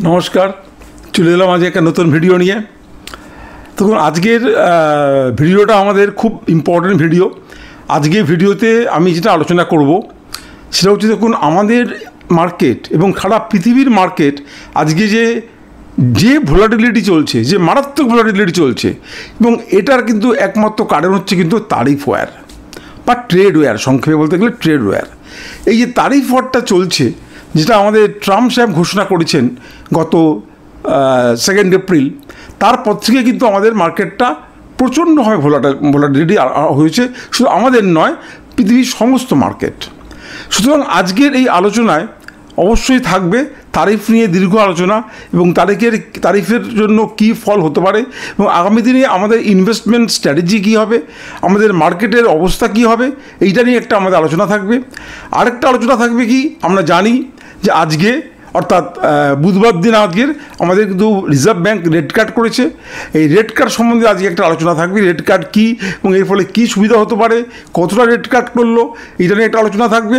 নমস্কার, চলে এলাম আজ একটা নতুন ভিডিও নিয়ে। তখন আজকের ভিডিওটা আমাদের খুব ইম্পর্টেন্ট ভিডিও। আজকের ভিডিওতে আমি যেটা আলোচনা করব সেটা হচ্ছে, দেখুন আমাদের মার্কেট এবং সারা পৃথিবীর মার্কেট আজকে যে ভোলাটিলিটি চলছে, যে মারাত্মক ভোলাটিলিটি চলছে, এবং এটার কিন্তু একমাত্র কারণ হচ্ছে কিন্তু তারিফ ওয়্যার বা ট্রেড ওয়্যার, সংক্ষেপে বলতে গেলে ট্রেড ওয়্যার। এই যে তারিফ ওয়্যারটা চলছে, যেটা আমাদের ট্রাম্প সাহেব ঘোষণা করেছেন গত 2 এপ্রিল, তারপর থেকে কিন্তু আমাদের মার্কেটটা প্রচণ্ডভাবে ভোলাটিলিটি হয়েছে। শুধু আমাদের নয়, পৃথিবীর সমস্ত মার্কেট। সুতরাং আজকের এই আলোচনায় অবশ্যই থাকবে তারিফ নিয়ে দীর্ঘ আলোচনা, এবং তারিফের জন্য কী ফল হতে পারে, এবং আগামী দিনে আমাদের ইনভেস্টমেন্ট স্ট্র্যাটেজি কী হবে, আমাদের মার্কেটের অবস্থা কী হবে, এইটা নিয়ে একটা আমাদের আলোচনা থাকবে। আরেকটা আলোচনা থাকবে কি, আমরা জানি যে আজকে অর্থাৎ বুধবার দিন আজকের আমাদের কিন্তু রিজার্ভ ব্যাঙ্ক রেট কাট করেছে। এই রেট কাট সম্বন্ধে আজকে একটা আলোচনা থাকবে। রেট কাট কী এবং এর ফলে কী সুবিধা হতে পারে, কতটা রেট কাট করলো, এইটা নিয়ে একটা আলোচনা থাকবে।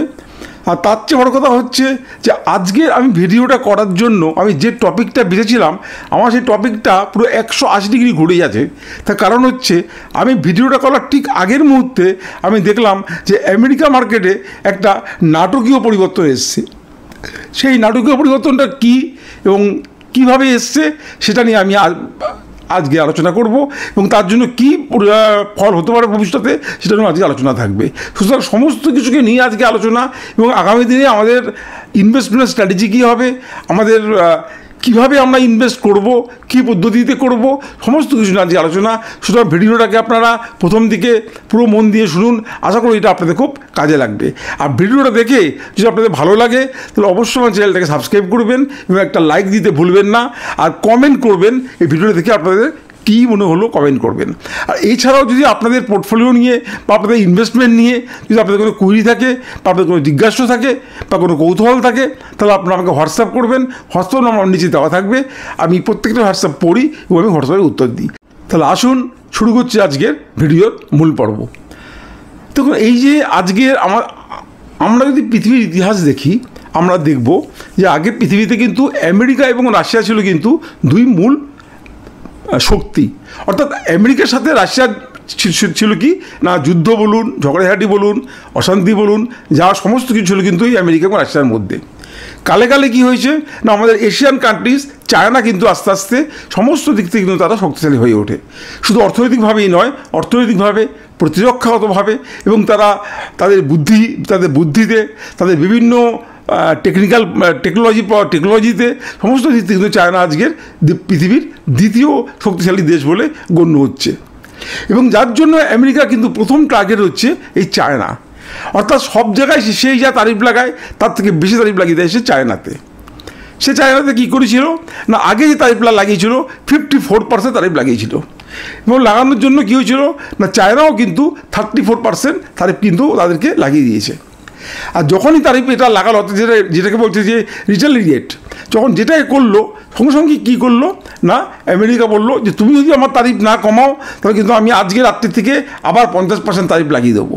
আর তার চেয়ে বড় কথা হচ্ছে যে আজকে আমি ভিডিওটা করার জন্য আমি যে টপিকটা বেছেছিলাম, আমার সেই টপিকটা পুরো 180 ডিগ্রি ঘুরে যাচ্ছে। তার কারণ হচ্ছে, আমি ভিডিওটা করার ঠিক আগের মুহূর্তে আমি দেখলাম যে আমেরিকা মার্কেটে একটা নাটকীয় পরিবর্তন এসছে। সেই নাটকীয় পরিবর্তনটা কী এবং কীভাবে এসছে সেটা নিয়ে আমি আজকে আলোচনা করব, এবং তার জন্য কী ফল হতে পারে ভবিষ্যতে সেটা নিয়ে আজকে আলোচনা থাকবে। সুতরাং সমস্ত কিছুকে নিয়ে আজকে আলোচনা, এবং আগামী দিনে আমাদের ইনভেস্টমেন্ট স্ট্র্যাটেজি কী হবে, আমাদের কীভাবে আমরা ইনভেস্ট করব, কী পদ্ধতিতে করব, সমস্ত কিছু নিয়ে আজকে আলোচনা। সুতরাং ভিডিওটাকে আপনারা প্রথম দিকে পুরো মন দিয়ে শুনুন। আশা করি এটা আপনাদের খুব কাজে লাগবে। আর ভিডিওটা দেখে যদি আপনাদের ভালো লাগে তাহলে অবশ্যই আমার চ্যানেলটাকে সাবস্ক্রাইব করবেন এবং একটা লাইক দিতে ভুলবেন না, আর কমেন্ট করবেন। এই ভিডিওটা দেখে আপনাদের কী মনে হলো কমেন্ট করবেন। আর এছাড়াও যদি আপনাদের পোর্টফোলিও নিয়ে বা আপনাদের ইনভেস্টমেন্ট নিয়ে যদি আপনাদের কোনো কুইরি থাকে বা আপনাদের কোনো জিজ্ঞাসা থাকে বা কোনো কৌতূহল থাকে, তাহলে আপনারা আমাকে হোয়াটসঅ্যাপ করবেন। হোয়াটসঅ্যাপ নাম্বার নিচে দেওয়া থাকবে। আমি প্রত্যেকটা হোয়াটসঅ্যাপ পড়ি এবং আমি হোয়াটসঅ্যাপে উত্তর দিই। তাহলে আসুন শুরু করছি আজকের ভিডিওর মূল পর্ব। দেখুন, এই যে আজকের আমরা যদি পৃথিবীর ইতিহাস দেখি, আমরা দেখব যে আগে পৃথিবীতে কিন্তু আমেরিকা এবং রাশিয়া ছিল কিন্তু দুই মূল শক্তি। অর্থাৎ আমেরিকার সাথে রাশিয়ার ছিল কি না, যুদ্ধ বলুন, ঝগড়াঝাটি বলুন, অশান্তি বলুন, যা সমস্ত কিছু ছিল কিন্তু এই আমেরিকা এবং রাশিয়ার মধ্যে। কালে কালে কী হয়েছে না, আমাদের এশিয়ান কান্ট্রিজ, চায়না কিন্তু আস্তে আস্তে সমস্ত দিক থেকে কিন্তু তারা শক্তিশালী হয়ে ওঠে। শুধু অর্থনৈতিকভাবেই নয়, অর্থনৈতিকভাবে, প্রতিরক্ষাগতভাবে, এবং তাদের বুদ্ধিতে, তাদের বিভিন্ন টেকনোলজিতে, সমস্ত দিক থেকে কিন্তু চায়না আজকের পৃথিবীর দ্বিতীয় শক্তিশালী দেশ বলে গণ্য হচ্ছে। এবং যার জন্য আমেরিকা কিন্তু প্রথম টার্গেট হচ্ছে এই চায়না। অর্থাৎ সব জায়গায় সেই যা তারিফ লাগায় তার থেকে বেশি তারিফ লাগিয়ে দেয় সে চায়নাতে। সে চায়নাতে কী করেছিল না, আগে যে তারিফটা লাগিয়েছিল 54% তারিফ লাগিয়েছিল, এবং লাগানোর জন্য কী হয়েছিল না, চায়নাও কিন্তু 34% তারিফ কিন্তু তাদেরকে লাগিয়ে দিয়েছে। আর যখনই তারিফ এটা লাগালো, যেটাকে বলছে যে রিটালিয়েট, যখন যেটাই করলো, সঙ্গে সঙ্গে কী করলো না, আমেরিকা বললো যে তুমি যদি আমার তারিফ না কমাও তাহলে কিন্তু আমি আজকে রাত্রি থেকে আবার 50% তারিফ লাগিয়ে দেবো।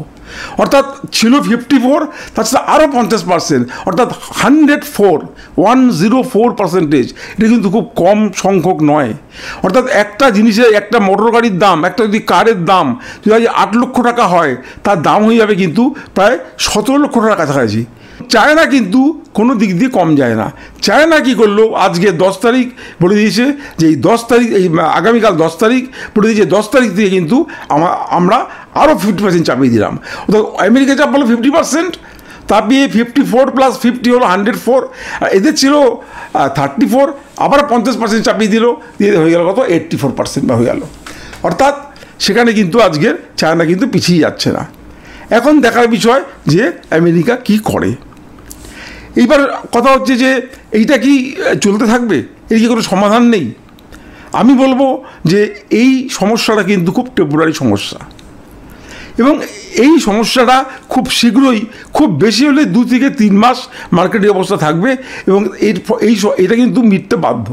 অর্থাৎ ছিল 54, তার সাথে আরও 50%, অর্থাৎ 104%। এটা কিন্তু খুব কম সংখ্যক নয়। অর্থাৎ একটা জিনিসের, একটা মোটর গাড়ির দাম, একটা যদি কারের দাম যদি আজ 8 লক্ষ টাকা হয়, তার দাম হয়ে যাবে কিন্তু প্রায় 17 লক্ষ টাকার কাছাকাছি। চায়না কিন্তু কোনো দিক দিয়ে কম যায় না। চায়না কী করলো, আজকে 10 তারিখ বলে দিয়েছে যে এই 10 তারিখ, এই আগামীকাল 10 তারিখ বলে দিয়েছে, 10 তারিখ থেকে কিন্তু আমরা আরও 50% চাপিয়ে দিলাম। অর্থাৎ আমেরিকা চাপ বলো 50%, চাপিয়ে 54 + 50 হলো 104, আর এদের ছিল 34, আবার 50% চাপিয়ে দিয়ে হয়ে গেল কত, 84% বা হয়ে গেল। অর্থাৎ সেখানে কিন্তু আজকের চায়না কিন্তু পিছিয়ে যাচ্ছে না। এখন দেখার বিষয় যে আমেরিকা কি করে। এইবার কথা হচ্ছে যে এইটা কি চলতে থাকবে, এর কি কোনো সমাধান নেই? আমি বলবো যে এই সমস্যাটা কিন্তু খুব টেম্পোরারি সমস্যা, এবং এই সমস্যাটা খুব শীঘ্রই, খুব বেশি হলে 2 থেকে 3 মাস মার্কেটের অবস্থা থাকবে, এবং এটা কিন্তু মিটতে বাধ্য।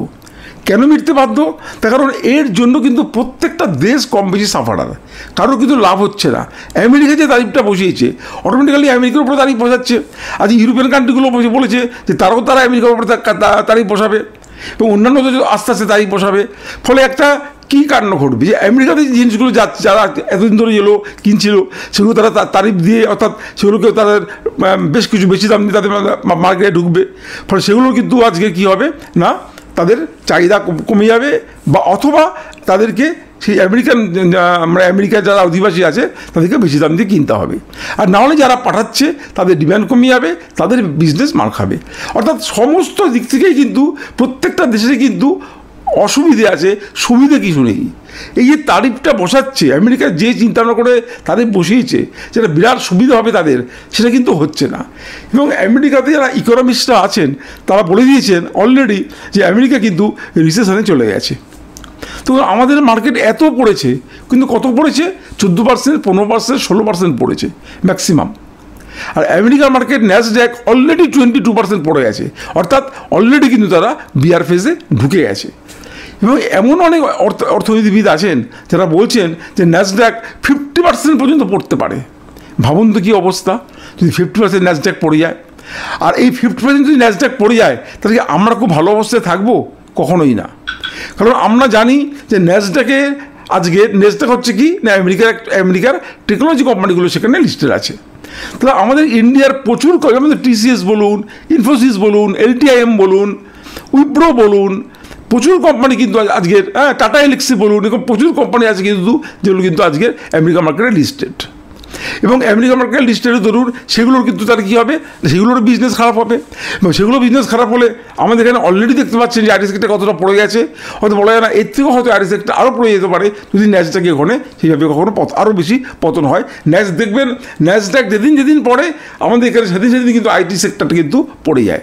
কেন মিটতে বাধ্য? তার কারণ এর জন্য কিন্তু প্রত্যেকটা দেশ কম বেশি সাফারার, কারোর কিন্তু লাভ হচ্ছে না। আমেরিকা যে তারিফটা বসিয়েছে, অটোমেটিক্যালি আমেরিকার উপরে তারিফ বসাচ্ছে। আজ ইউরোপিয়ান কান্ট্রিগুলো বলেছে যে তারা আমেরিকার উপরে তারিফ বসাবে, এবং অন্যান্য আস্তে আস্তে তারিখ বসাবে। ফলে একটা কী কাণ্ড ঘটবে যে আমেরিকাতে যে জিনিসগুলো যারা এতদিন ধরে এলো কিনছিল সেগুলো তারা তারিফ দিয়ে, অর্থাৎ সেগুলোকে তাদের বেশ কিছু বেশি দাম দিয়ে তাদের মার্কেটে ঢুকবে। ফলে সেগুলো কিন্তু আজকে কী হবে না, তাদের চাহিদা কমে যাবে, বা অথবা তাদেরকে সেই আমেরিকার যারা অধিবাসী আছে তাদেরকে বেশি দাম দিয়ে কিনতে হবে। আর না হলে যারা পাঠাচ্ছে তাদের ডিমান্ড কমে যাবে, তাদের বিজনেস মার খাবে। অর্থাৎ সমস্ত দিক থেকেই কিন্তু প্রত্যেকটা দেশে কিন্তু অসুবিধে আছে, সুবিধে কিছু নেই। এই যে তারিফটা বসাচ্ছে আমেরিকা, যে চিন্তাভাবনা করে তারিফ বসিয়েছে যেটা বিরাট সুবিধা হবে তাদের, সেটা কিন্তু হচ্ছে না। এবং আমেরিকাতে যারা ইকোনমিস্টরা আছেন তারা বলে দিয়েছেন অলরেডি যে আমেরিকা কিন্তু রিসেশনে চলে গেছে। তো আমাদের মার্কেট এত পড়েছে, কিন্তু কত পড়েছে? 14%, 15%, 16% পড়েছে ম্যাক্সিমাম। আর আমেরিকার মার্কেট ন্যাসড্যাক অলরেডি 22% পড়ে গেছে, অর্থাৎ অলরেডি কিন্তু তারা বিয়ার ফেজে ঢুকে গেছে। এবং এমন অনেক অর্থনীতিবিদ আছেন যারা বলছেন যে ন্যাসড্যাক 50% পর্যন্ত পড়তে পারে। ভাবুন তো কী অবস্থা যদি 50% ন্যাসড্যাক পড়ে যায়। আর এই 50% যদি ন্যাসড্যাক পড়ে যায় তাহলে কি আমরা খুব ভালো অবস্থায় থাকবো? কখনোই না। কারণ আমরা জানি যে ন্যাসড্যাক হচ্ছে কি না, আমেরিকার টেকনোলজি কোম্পানিগুলো সেখানে লিস্টেড আছে। তাহলে আমাদের ইন্ডিয়ার প্রচুর, আমাদের TCS বলুন, ইনফোসিস বলুন, LTIM বলুন, উইপ্রো বলুন, প্রচুর কোম্পানি কিন্তু আজকের, টাটা এলেক্সি বলুন, এরকম প্রচুর কোম্পানি আছে কিন্তু যেগুলো কিন্তু আজকের আমেরিকা মার্কেটে লিস্টেড। এবং আমেরিকা মার্কেটে লিস্টেড ধরুন সেগুলোর কিন্তু তার কী হবে, সেগুলোর বিজনেস খারাপ হবে। এবং সেগুলো বিজনেস খারাপ হলে আমাদের এখানে অলরেডি দেখতে পাচ্ছেন যে আরটি সেক্টর কতটা পড়ে গেছে। হয়তো বলা যায় না, এর থেকেও হয়তো আরটি সেক্টর আরও পড়ে যেতে পারে যদি ন্যাসড্যাক ওখানে সেইভাবে কখনো আরও বেশি পতন হয়। দেখবেন ন্যাসড্যাক যেদিন পড়ে আমাদের এখানে সেদিন কিন্তু আইটি সেক্টরটা কিন্তু পড়ে যায়।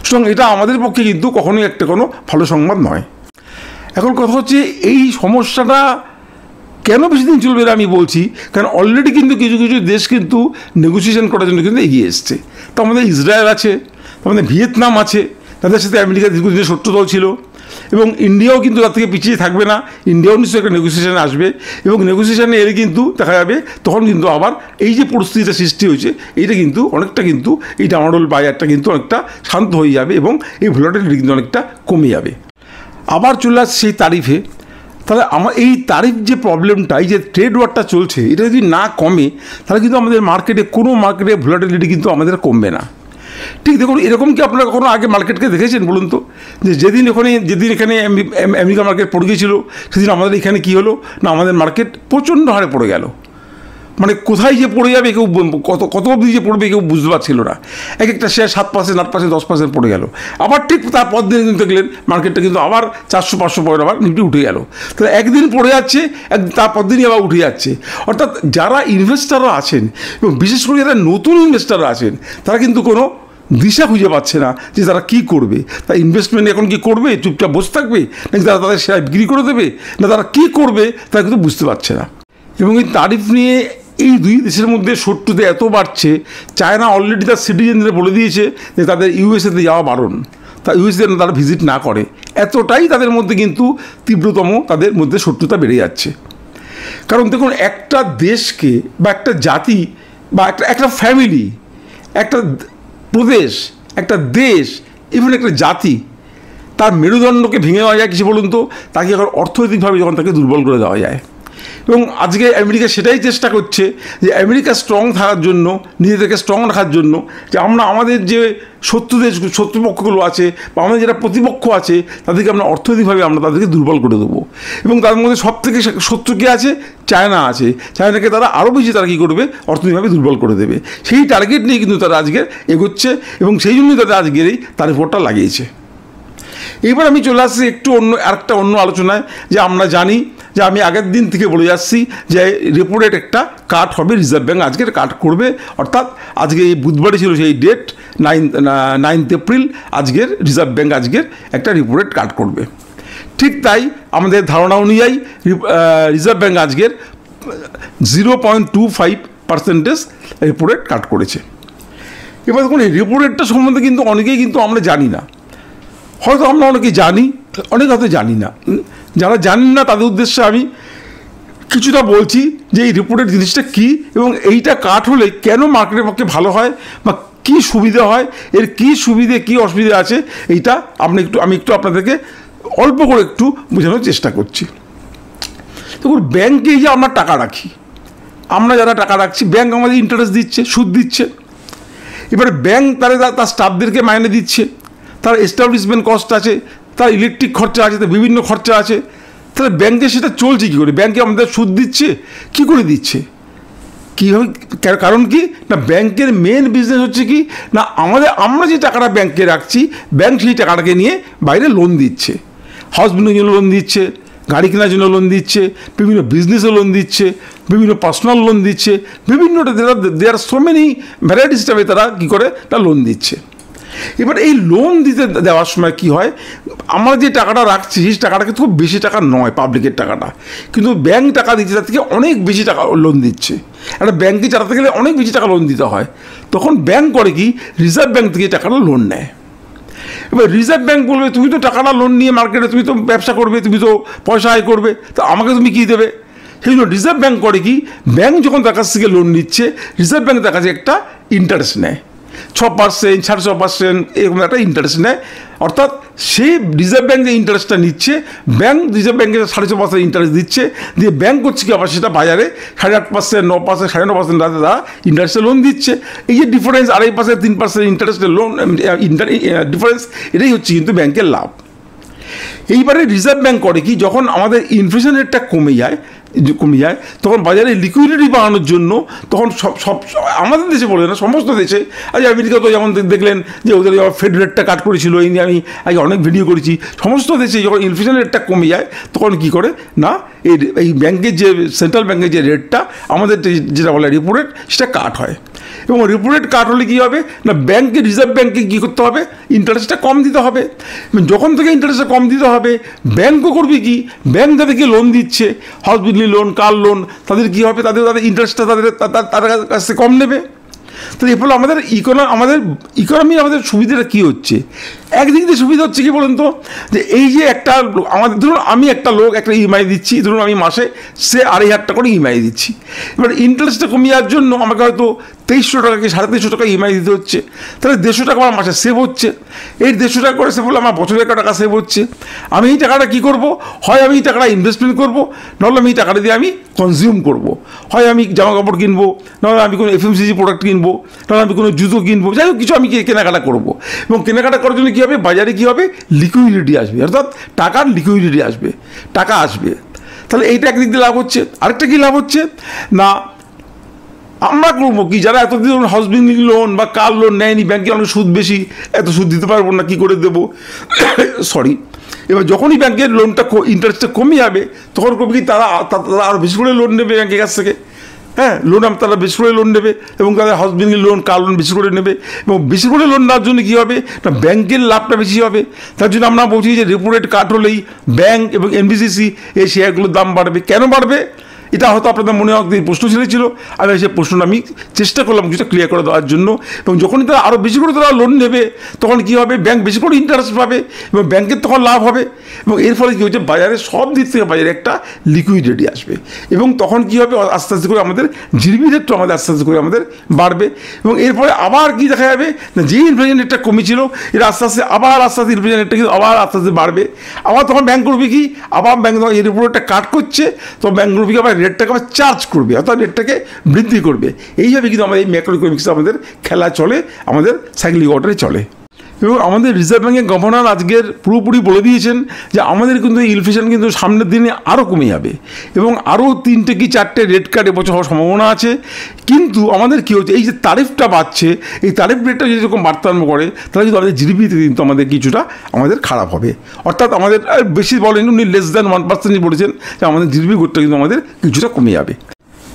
সুতরাং এটা আমাদের পক্ষে কিন্তু কখনোই কোনো ভালো সংবাদ নয়। এখন কথা হচ্ছে এই সমস্যাটা কেন বেশি দিন চলবে না আমি বলছি, কারণ অলরেডি কিন্তু কিছু কিছু দেশ কিন্তু নেগোসিয়েশন করার জন্য কিন্তু এগিয়ে এসছে। তো আমাদের ইসরায়েল আছে, আমাদের ভিয়েতনাম আছে, তাদের সাথে আমেরিকা দীর্ঘদিনের শত্রুদল ছিল। এবং ইন্ডিয়াও কিন্তু তার থেকে পিছিয়ে থাকবে না, ইন্ডিয়াও নিশ্চয়ই একটা নেগোসিয়েশনে আসবে। এবং নেগোসিয়েশনে এলে কিন্তু দেখা যাবে তখন কিন্তু আবার এই যে পরিস্থিতিটা সৃষ্টি হয়েছে এইটা কিন্তু অনেকটা কিন্তু এই ডামাডোল বাজারটা কিন্তু অনেকটা শান্ত হয়ে যাবে এবং এই ভোলাটিলিটি কিন্তু অনেকটা কমে যাবে। আবার চলে আসছে সেই তারিফে। তাহলে আমার এই তারিফ যে প্রবলেমটা, এই যে ট্রেড ওয়ারটা চলছে, এটা যদি না কমে তাহলে কিন্তু আমাদের কোনো মার্কেটে ভোলাটিলিটি কিন্তু আমাদের কমবে না। ঠিক দেখুন, এরকম কি আপনারা কখনো আগে মার্কেটকে দেখেছেন বলুন তো? যে যেদিন এখানে আমেরিকা মার্কেট পড়ে গিয়েছিল সেদিন আমাদের এখানে কী হলো না, আমাদের মার্কেট প্রচণ্ড হারে পড়ে গেল। মানে কোথায় যে পড়ে যাবে কেউ, কত অবধি যে পড়বে কেউ বুঝতে পারছিল না। একটা শেয়ার 7%, 8%, 10% পড়ে গেল। আবার ঠিক তারপর দিন কিন্তু দেখলেন মার্কেটটা কিন্তু আবার 400-500 পয়েন্ট আবার নিফটি উঠে গেল। তাহলে একদিন পড়ে যাচ্ছে, তারপর দিনই আবার উঠে যাচ্ছে। অর্থাৎ যারা ইনভেস্টাররা আছেন এবং বিশেষ করে যারা নতুন ইনভেস্টাররা আছেন তারা কিন্তু কোনো দিশা খুঁজে পাচ্ছে না যে তারা কী করবে। তারা ইনভেস্টমেন্ট এখন কি করবে, চুপচাপ বসে থাকবে, নাকি তারা তাদের শেয়ার বিক্রি করে দেবে, না তারা কী করবে তারা কিন্তু বুঝতে পারছে না। এবং এই তারিফ নিয়ে এই দুই দেশের মধ্যে শত্রুতা এত বাড়ছে, চায়না অলরেডি তার সিটিজেনদের বলে দিয়েছে যে তাদের ইউএসএতে যাওয়া বারণ, তা ইউএসএ তারা ভিজিট না করে। এতটাই তাদের মধ্যে কিন্তু তীব্রতম তাদের মধ্যে শত্রুতা বেড়ে যাচ্ছে। কারণ দেখুন, একটা দেশকে বা একটা জাতি বা একটা ফ্যামিলি, একটা প্রদেশ, একটা দেশ, ইভেন একটা জাতি, তার মেরুদণ্ডকে ভেঙে দেওয়া যায় কিছু বলুন তো, তাকে এখন অর্থনৈতিকভাবে যখন তাকে দুর্বল করে দেওয়া যায়। এবং আজকে আমেরিকা সেটাই চেষ্টা করছে যে আমেরিকা স্ট্রং থাকার জন্য, নিজেদেরকে স্ট্রং রাখার জন্য, যে আমরা আমাদের যে শত্রুপক্ষগুলো আছে বা আমাদের যারা প্রতিপক্ষ আছে তাদেরকে আমরা অর্থনৈতিকভাবে আমরা তাদেরকে দুর্বল করে দেবো। এবং তার মধ্যে সব থেকে শত্রু কে আছে? চায়না আছে। চায়নাকে তারা আরও বেশি তারা কী করবে, অর্থনৈতিকভাবে দুর্বল করে দেবে। সেই টার্গেট নিয়ে কিন্তু তারা আজকে এগোচ্ছে এবং সেই জন্যই তারা আজকের এই তারিফটা লাগিয়েছে। এবার আমি চলে আসছি একটু আরেকটা অন্য আলোচনায়, যে আমরা জানি যে আমি আগের দিন থেকে বলে যাচ্ছি যে রেপো রেট একটা কাট হবে, রিজার্ভ ব্যাঙ্ক আজকের কাট করবে। অর্থাৎ আজকে এই বুধবারই ছিল সেই ডেট, 9 এপ্রিল, আজকের রিজার্ভ ব্যাঙ্ক আজকের একটা রেপো রেট কাট করবে। ঠিক তাই আমাদের ধারণা অনুযায়ী রিজার্ভ ব্যাঙ্ক আজকের 0.25% রেপো রেট কাট করেছে। এবার দেখুন, এই রেপো রেটটা সম্বন্ধে কিন্তু অনেকেই কিন্তু আমরা জানি না। হয়তো আমরা অনেকে জানি, অনেকে হয়তো জানি না। যারা জানেন না তাদের উদ্দেশ্যে আমি কিছুটা বলছি যে এই রেপো রেট জিনিসটা কী এবং এইটা কাট হলে কেন মার্কেটের পক্ষে ভালো হয় বা কী সুবিধা হয়, এর কী সুবিধে কী অসুবিধা আছে, এইটা আমি একটু আপনাদেরকে অল্প করে একটু বোঝানোর চেষ্টা করছি। দেখুন, ব্যাংকে যে আমরা টাকা রাখি, আমরা যারা টাকা রাখছি, ব্যাংক আমাদের ইন্টারেস্ট দিচ্ছে, সুদ দিচ্ছে। এবারে ব্যাংক তার স্টাফদেরকে মাইনে দিচ্ছে, তার এস্টাবলিশমেন্ট কস্ট আছে, তার ইলেকট্রিক খরচা আছে, তার বিভিন্ন খরচা আছে। তাহলে ব্যাংকে সেটা চলছে কী করে? ব্যাংকে আমাদের সুদ দিচ্ছে, কী করে দিচ্ছে, কীভাবে? কারণ কি না, ব্যাংকের মেন বিজনেস হচ্ছে কি না, আমরা যে টাকাটা ব্যাংকে রাখছি, ব্যাংক সেই টাকাটাকে নিয়ে বাইরে লোন দিচ্ছে, হাউস বিল্ডিংয়ের জন্য লোন দিচ্ছে, গাড়ি কেনার জন্য লোন দিচ্ছে, বিভিন্ন বিজনেসে লোন দিচ্ছে, বিভিন্ন পার্সোনাল লোন দিচ্ছে, বিভিন্ন দেয়ার সো মেনি ভ্যারাইটিস টাইপে তারা কী করে না লোন দিচ্ছে। এবার এই লোন দেওয়ার সময় কি হয়, আমরা যে টাকাটা রাখছি সেই টাকাটা কিন্তু খুব বেশি টাকা নয়, পাবলিকের টাকাটা, কিন্তু ব্যাংক টাকা দিচ্ছে তার থেকে অনেক বেশি টাকা লোন দিচ্ছে। একটা ব্যাংকে চালাতে গেলে অনেক বেশি টাকা লোন দিতে হয়। তখন ব্যাংক করে কি, রিজার্ভ ব্যাংক থেকে টাকাটা লোন নেয়। এবার রিজার্ভ ব্যাংক বলবে, তুমি তো টাকাটা লোন নিয়ে মার্কেটে তুমি তো ব্যবসা করবে, তুমি তো পয়সা আয় করবে, তো আমাকে তুমি কী দেবে? সেই জন্য রিজার্ভ ব্যাংক করে কি, ব্যাংক যখন তার কাছ থেকে লোন নিচ্ছে, রিজার্ভ ব্যাংক তার কাছে একটা ইন্টারেস্ট নেয়, 6%, 6.5% এরকম একটা ইন্টারেস্ট নেয়। অর্থাৎ সেই রিজার্ভ ব্যাংক যে ইন্টারেস্টটা নিচ্ছে, রিজার্ভ ব্যাংকে 6.5% ইন্টারেস্ট দিচ্ছে, দিয়ে ব্যাংক করছে কি আবার সেটা বাজারে 8.5%, 9%, 9.5% তারা ইন্টারেস্টে লোন দিচ্ছে। এই যে ডিফারেন্স 2.5%, 3% ইন্টারেস্টের লোন ডিফারেন্স, এটাই হচ্ছে কিন্তু ব্যাংকের লাভ। এইবারে রিজার্ভ ব্যাংক করে কি, যখন আমাদের ইনফ্লেশন রেটটা কমে যায়, তখন বাজারে লিকুইডিটি বাড়ানোর জন্য, তখন সব আমাদের দেশে বলে না, সমস্ত দেশে, আজ আমেরিকা তো যেমন দেখলেন যে ওদের ফেড রেটটা কাট করেছিল, এই নিয়ে আমি আগে অনেক ভিডিও করেছি। সমস্ত দেশে যখন ইনফ্লেশন রেটটা কমে যায়, তখন কী করে না, এই ব্যাংকের যে সেন্ট্রাল ব্যাংকের যে রেটটা আমাদের যেটা বলে রেপো রেট, সেটা কাট হয়। এবং রেপো রেট কাট হলে কী হবে না, রিজার্ভ ব্যাংকে কী করতে হবে, ইন্টারেস্টটা কম দিতে হবে। যখন থেকে ইন্টারেস্টটা কম দিতে হবে, ব্যাংকও করবে কি, ব্যাংক যাদেরকে লোন দিচ্ছে, house building loan, car loan, তাদের কী হবে, তাদের ইন্টারেস্টটা তাদের কাছ থেকে কম নেবে। তো এর ফলে আমাদের ইকোনমি আমাদের সুবিধাটা কী হচ্ছে, একদিক দিয়ে সুবিধা হচ্ছে কি বলুন তো, যে এই যে একটা আমাদের ধরুন আমি একটা লোক একটা ইএমআই দিচ্ছি, ধরুন আমি মাসে সে 2,500 টাকা করে ইএমআই দিচ্ছি। এবার ইন্টারেস্টটা কমে যাওয়ার জন্য আমাকে হয়তো 2300 টাকা কি 2350 টাকা ইএমআই দিতে হচ্ছে, তাহলে 150 টাকা আমার মাসে সেভ হচ্ছে। এই 150 টাকা করে সেভ হলে আমার বছরে 1 টাকা সেভ হচ্ছে। আমি এই টাকাটা কী করবো, হয় আমি এই টাকাটা ইনভেস্টমেন্ট করবো, নাহলে আমি এই টাকাটা দিয়ে আমি কনজিউম করবো, হয় আমি জামা কাপড় কিনবো, নাহলে আমি কোনো এফএমসিজি প্রোডাক্ট কিনবো, নাহলে আমি কোনো জুতো কিনবো, যাই হোক কিছু আমি কেনাকাটা করবো। এবং কেনাকাটা করার জন্য কী হবে, বাজারে কী হবে, লিকুইডিটি আসবে, অর্থাৎ টাকার লিকুইডিটি আসবে, টাকা আসবে। তাহলে এইটা একদিক দিয়ে লাভ হচ্ছে। আরেকটা কী লাভ হচ্ছে না, আমরা করবো কি, যারা এতদিন হাউস বিল্ডিং লোন বা কার লোন নেয়নি, ব্যাংকে অনেক সুদ বেশি, এত সুদ দিতে পারবো না, কী করে দেবো, সরি। এবার যখনই ব্যাংকের লোনটা ইন্টারেস্টটা কমে যাবে, তখন করবে কি, তারা আরও বেশি করে লোন নেবে ব্যাংকের কাছ থেকে। হ্যাঁ, তারা বেশি করে লোন নেবে, এবং তাদের house building loan, car loan বেশি করে নেবে, এবং বেশি করে লোন নেওয়ার জন্য কী হবে না, ব্যাংকের লাভটা বেশি হবে। তার জন্য আমরা বলছি যে রেপো রেট কাট হলেই ব্যাংক এবং এনবিসিসি এই শেয়ারগুলোর দাম বাড়বে। কেন বাড়বে, এটা হয়তো আপনাদের মনে হয় প্রশ্ন ছিল, আমি সেই প্রশ্নটা আমি চেষ্টা করলাম কিছুটা ক্লিয়ার করে দেওয়ার জন্য। এবং যখনই তারা আরও বেশি করে তারা লোন নেবে, তখন কী হবে, ব্যাংক বেশি করে ইন্টারেস্ট পাবে, এবং ব্যাংকের তখন লাভ হবে। এবং এর ফলে কী হচ্ছে, বাজারে সব দিক থেকে বাজারে একটা লিকুইডিটি আসবে, এবং তখন কী হবে, আস্তে আস্তে করে আমাদের জিডিপি রেটটা আস্তে আস্তে করে আমাদের বাড়বে। এবং এরপরে আবার কি দেখা যাবে না, যে ইনফ্লেশন রেটটা কমেছিল, এর আস্তে আস্তে ইনফ্লেশন রেটটা কিন্তু আবার আস্তে আস্তে বাড়বে। আবার তখন ব্যাংক করবে কি, আবার ব্যাংক তখন এর উপর একটা কাট করছে, তো ব্যাংক করবে কি, আবার রেটটাকে আবার চার্জ করবে, অর্থাৎ রেটটাকে বৃদ্ধি করবে। এইভাবে কিন্তু আমাদের এই ম্যাক্রো ইকোনমিক্সে আমাদের খেলা চলে, আমাদের সাইক্লিক অর্ডারে চলে। এবং আমাদের রিজার্ভ ব্যাংকের গভর্নর আজকের পুরোপুরি বলে দিয়েছেন যে আমাদের কিন্তু ইনফ্লেশন কিন্তু সামনের দিনে আরও কমে যাবে, এবং আরও 3টে কি 4টে রেট কাট এবছর হওয়ার সম্ভাবনা আছে। কিন্তু আমাদের কী হচ্ছে, এই যে তারিফটা বাড়ছে, এই তারিফ রেটটা যদি এরকম বাড়তে আরম্ভ করে, তাহলে কিন্তু আমাদের জিডিপিতে কিন্তু আমাদের কিছুটা খারাপ হবে। অর্থাৎ আমাদের বেশি বলেন, উনি less than 1% বলেছেন যে আমাদের জিডিপি গ্রোথটা কিন্তু আমাদের কিছুটা কমে যাবে।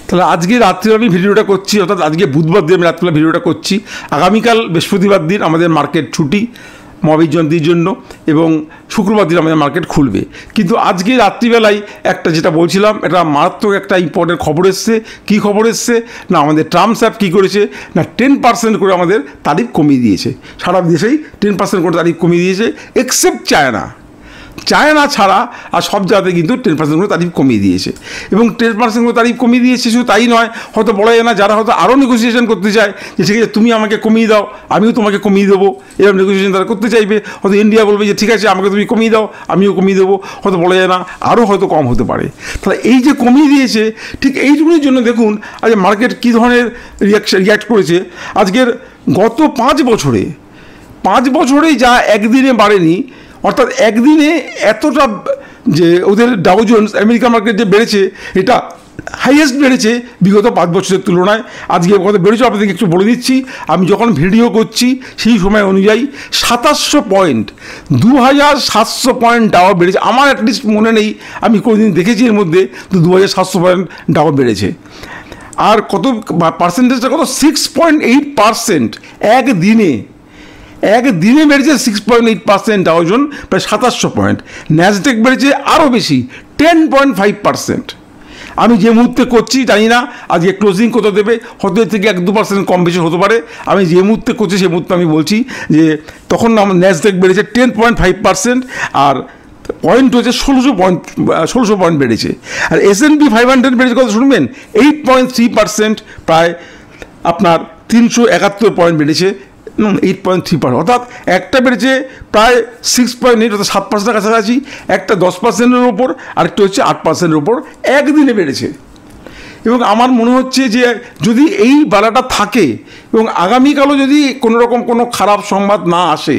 তাহলে আজকে রাত্রে আমি ভিডিওটা করছি, অর্থাৎ আজকে বুধবার দিন আমি রাত্রিবেলা ভিডিওটা করছি। আগামীকাল বৃহস্পতিবার দিন আমাদের মার্কেট ছুটি মহাবীর জয়ন্তীর জন্য, এবং শুক্রবার দিন আমাদের মার্কেট খুলবে। কিন্তু আজকে রাত্রিবেলায় একটা যেটা বলছিলাম, এটা মারাত্মক একটা ইম্পর্টেন্ট খবর এসছে। কী খবর এসছে না, আমাদের ট্রাম্প সাহেব কী করেছে না, 10% করে আমাদের তারিফ কমিয়ে দিয়েছে। সারা দেশেই 10% করে তারিফ কমিয়ে দিয়েছে, এক্সেপ্ট চায়না। চায়না ছাড়া আর সব জায়গাতে কিন্তু 10% করে তারিফ কমিয়ে দিয়েছে, এবং 10% করে তারিফ কমিয়ে দিয়েছে। শুধু তাই নয়, হয়তো বলা যায় না, যারা হয়তো আরও নেগোসিয়েশন করতে চায় যে ঠিক আছে তুমি আমাকে কমিয়ে দাও, আমিও তোমাকে কমিয়ে দেবো, এরকম নেগোসিয়েশন তারা করতে চাইবে। হয়তো ইন্ডিয়া বলবে যে ঠিক আছে আমাকে তুমি কমিয়ে দাও, আমিও কমিয়ে দেবো, হয়তো বলা যায় না আরও হয়তো কম হতে পারে। তাহলে এই যে কমিয়ে দিয়েছে, ঠিক এইটুকুনির জন্য দেখুন আজ মার্কেট কী ধরনের রিয়াক্ট করেছে। আজকের গত 5 বছরে যা একদিনে বাড়েনি, অর্থাৎ একদিনে এতটা যে ওদের ডাউ জোন্স আমেরিকা মার্কেট যে বেড়েছে, এটা হাইয়েস্ট বেড়েছে বিগত 5 বছরের তুলনায়। আজকে কত বেড়েছে আপনাদেরকে একটু বলে দিচ্ছি। আমি যখন ভিডিও করছি সেই সময় অনুযায়ী 2700 পয়েন্ট, 2700 পয়েন্ট ডাউ বেড়েছে। আমার অ্যাটলিস্ট মনে নেই আমি কোনোদিন দেখেছি এর মধ্যে তো 2700 পয়েন্ট ডাউ বেড়েছে। আর কত পার্সেন্টেজটা কত, 6.8% একদিনে বেড়েছে 6.8% ডাউ জোন, প্রায় 2700 পয়েন্ট। ন্যাসডেক বেড়েছে আরও বেশি, 10.5%। আমি যে মুহূর্তে করছি জানি না আজকে ক্লোজিং কত দেবে, হয়তো এর থেকে 1-2% কম বেশি হতে পারে। আমি যে মুহূর্তে করছি সেই মুহূর্তে আমি বলছি যে তখন আমার ন্যাসডেক বেড়েছে 10.5%, আর পয়েন্ট হচ্ছে 1600 পয়েন্ট বেড়েছে। আর S&P 500 বেড়েছে কত শুনবেন, 8.3%, প্রায় আপনার 371 পয়েন্ট বেড়েছে, 8.3%। অর্থাৎ একটা বেড়েছে প্রায় 6.8, অর্থাৎ 7% কাছাকাছি, একটা 10%-এর ওপর, আরেকটা হচ্ছে 8%-এর ওপর একদিনে বেড়েছে। এবং আমার মনে হচ্ছে যে যদি এই বাড়াটা থাকে এবং আগামীকালও যদি কোনো খারাপ সংবাদ না আসে,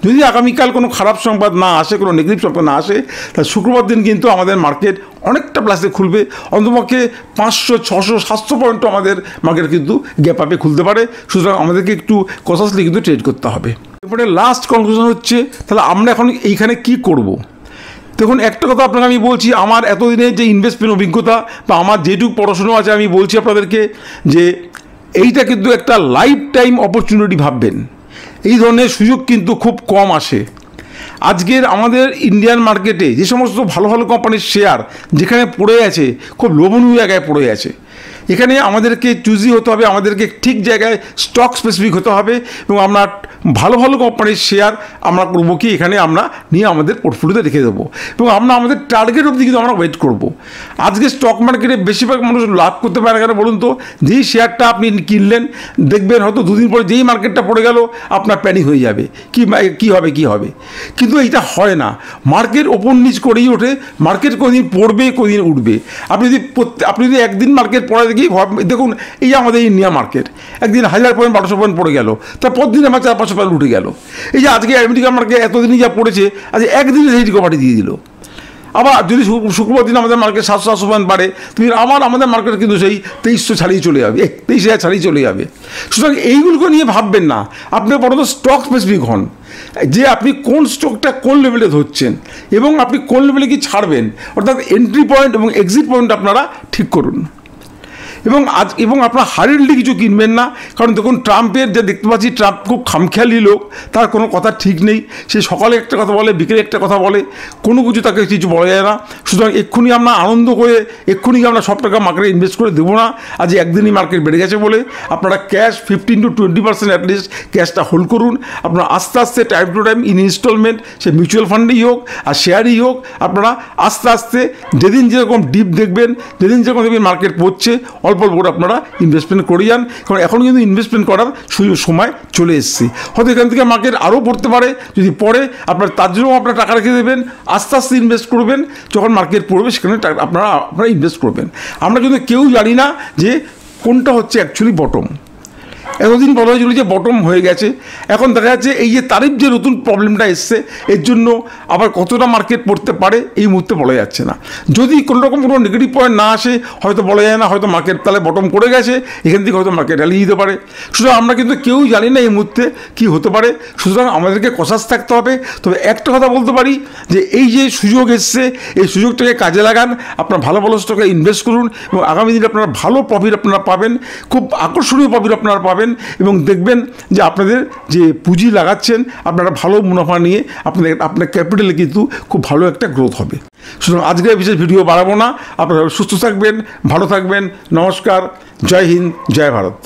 যদি আগামীকাল কোনো খারাপ সংবাদ না আসে, কোনো নেগেটিভ সংবাদ না আসে, তাহলে শুক্রবার দিন কিন্তু আমাদের মার্কেট অনেকটা প্লাসে খুলবে। অন্তপক্ষে 500, 600, 700 পয়েন্টও আমাদের মার্কেট কিন্তু গ্যাপ আপে খুলতে পারে। সুতরাং আমাদেরকে একটু কনসাসলি কিন্তু ট্রেড করতে হবে। এরপরে লাস্ট কনক্লুশন হচ্ছে, তাহলে আমরা এখন এইখানে কি করব। দেখুন, একটা কথা আপনাকে আমি বলছি, আমার এতদিনের যে ইনভেস্টমেন্ট অভিজ্ঞতা বা আমার যেটুকু পড়াশুনো আছে, আমি বলছি আপনাদেরকে যে এইটা কিন্তু একটা লাইফ টাইম অপরচুনিটি ভাববেন। এই ধরনের সুযোগ কিন্তু খুব কম আসে। আজকের আমাদের ইন্ডিয়ান মার্কেটে যে সমস্ত ভালো ভালো কোম্পানির শেয়ার যেখানে পড়ে আছে, খুব লোভনীয় জায়গায় পড়ে আছে, এখানে আমাদেরকে চুজি হতে হবে, আমাদেরকে ঠিক জায়গায় স্টক স্পেসিফিক হতে হবে, এবং আমরা ভালো ভালো কোম্পানির শেয়ার আমরা করবো কি এখানে আমরা নিয়ে আমাদের পোর্টফোলিওতে রেখে দেবো, এবং আমরা আমাদের টার্গেট অবধি কিন্তু আমরা ওয়েট করব। আজকে স্টক মার্কেটে বেশিরভাগ মানুষ লাভ করতে পারে না কেন বলুন তো? যেই শেয়ারটা আপনি কিনলেন, দেখবেন হয়তো 2 দিন পরে যেই মার্কেটটা পড়ে গেল আপনার প্যানিক হয়ে যাবে, কি হবে। কিন্তু এইটা হয় না, মার্কেট ওপর নিচ করেই ওঠে। মার্কেট কোনোদিন পড়বে, কোনোদিন উঠবে। আপনি যদি একদিন মার্কেট পড়ে দেখুন, এই আমাদের ইন্ডিয়া মার্কেট একদিন 1000 পয়েন্ট 1200 পয়েন্ট পড়ে গেল, তারপর দিন আমার 400-500 পয়েন্ট উঠে গেল। এই যে আজকে আমেরিকা মার্কেট এতদিনই যা পড়েছে, আজ একদিনে সেই রিকভারি দিয়ে দিল। আবার যদি শুক্রবার দিন আমাদের মার্কেট 700-800 পয়েন্ট বাড়ে, তুমি আমাদের মার্কেট কিন্তু সেই 2300 ছাড়িয়ে চলে যাবে, 23,000 ছাড়িয়ে চলে যাবে। সুতরাং এইগুলোকে নিয়ে ভাববেন না, আপনি বরং স্টক স্পেসিফিক হন, যে আপনি কোন স্টকটা কোন লেভেলে ধরছেন এবং আপনি কোন লেভেলে কি ছাড়বেন, অর্থাৎ এন্ট্রি পয়েন্ট এবং এক্সিট পয়েন্ট আপনারা ঠিক করুন। এবং আপনারা হারিডলি কিছু কিনবেন না, কারণ দেখুন ট্রাম্পের যে দেখতে পাচ্ছি, ট্রাম্প খুব খামখেয়ালি লোক, তার কোনো কথা ঠিক নেই। সে সকালে একটা কথা বলে, বিকেলে একটা কথা বলে, কোনো কিছু তাকে কিছু বলা যায় না। সুতরাং এক্ষুনি আমরা আনন্দ করে এক্ষুনি আমরা সব টাকা মার্কেটে ইনভেস্ট করে দেবো না। আজ একদিনই মার্কেট বেড়ে গেছে বলে আপনারা ক্যাশ 15-20% অ্যাটলিস্ট ক্যাশটা হোল্ড করুন। আপনারা আস্তে আস্তে টাইম টু টাইম ইনস্টলমেন্ট, সে মিউচুয়াল ফান্ডেই হোক আর শেয়ারই হোক, আপনারা আস্তে আস্তে যেদিন যেরকম ডিপ দেখবেন, যেদিন যেরকম দেখবেন মার্কেট পড়ছে, অল্প করে আপনারা ইনভেস্টমেন্ট করে যান। কারণ এখন কিন্তু ইনভেস্টমেন্ট করার সময় চলে এসেছে। হয়তো এখান থেকে মার্কেট আরও পড়তে পারে, যদি পড়ে আপনার তার জন্য আপনারা টাকা রেখে দেবেন, আস্তে আস্তে ইনভেস্ট করবেন। যখন মার্কেট পড়বে সেখানে আপনারা ইনভেস্ট করবেন। আমরা কিন্তু কেউ জানি না যে কোনটা হচ্ছে অ্যাকচুয়ালি বটম। এতদিন বলা হয়েছিল যে বটম হয়ে গেছে, এখন দেখা যাচ্ছে এই যে তারিফ যে নতুন প্রবলেমটা এসছে, এর জন্য আবার কতটা মার্কেট পড়তে পারে এই মুহূর্তে বলা যাচ্ছে না। যদি কোনো রকম কোনো নেগেটিভ পয়েন্ট না আসে, হয়তো বলা যায় না, হয়তো মার্কেট তাহলে বটম করে গেছে, এখান থেকে হয়তো মার্কেট র্যালি দিতে পারে। সুতরাং আমরা কিন্তু কেউ জানি না এই মুহূর্তে কী হতে পারে। সুতরাং আমাদেরকে কসাস থাকতে হবে। তবে একটা কথা বলতে পারি যে এই যে সুযোগ এসছে, এই সুযোগটাকে কাজে লাগান, আপনার ভালো ভালো স্টকে ইনভেস্ট করুন, এবং আগামী দিনে আপনারা ভালো প্রফিট আপনারা পাবেন, খুব আকর্ষণীয় প্রফিট আপনারা পাবেন, এবং দেখবেন যে আপনাদের যে পুঁজি লাগাচ্ছেন আপনারা ভালো মুনাফা নিয়ে আপনার ক্যাপিটালে কিন্তু খুব ভালো একটা গ্রোথ হবে। সুতরাং আজকে বিশেষ ভিডিও বাড়াবো না। আপনারা সুস্থ থাকবেন, ভালো থাকবেন। নমস্কার, জয় হিন্দ, জয় ভারত।